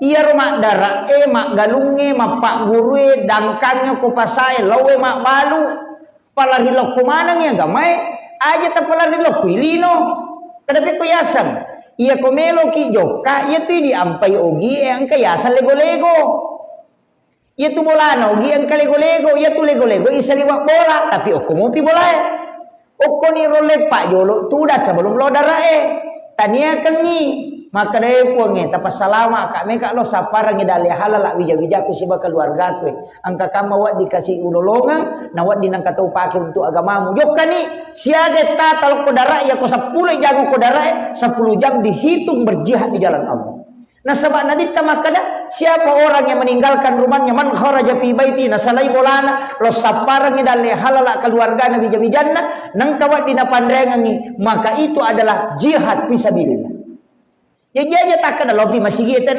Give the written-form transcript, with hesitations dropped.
Iya rumah darah mak galunge mak pak gurue dangkangnya ko pasai lawe mak balu palarilo kumanang ya gamay aja ta palarilo kuilino kadapi ko yasam iya ko melo ki joka iya tu di ampai ogi ang kayasan lego-lego iya tu bolano ogi ang kalego-lego iya tu lego-lego isa liwak bola tapi oko mo pi bola oko ni role pak jolo tu dah sebelum lo darah tania kengi maka dari puangnya tapas salama kak meka lo sapara ngidali halal wija-wija ku siba keluarga ku angka kama wat dikasih unolongan na wat dinang katau pake untuk agamamu jokka ni siaga ta talok kodara ya ko 10 jam kodara 10 jam dihitung berjihad di jalan Allah. Nah sebab nabi tamakada siapa orang yang meninggalkan rumahnya man kharaja fi baiti nasalai bolana lo sapara ngidali halal keluarga nabi wija-wijanna nang kawat dina pandrengan maka itu adalah jihad fisabilillah. Ya dia takkan lobi masih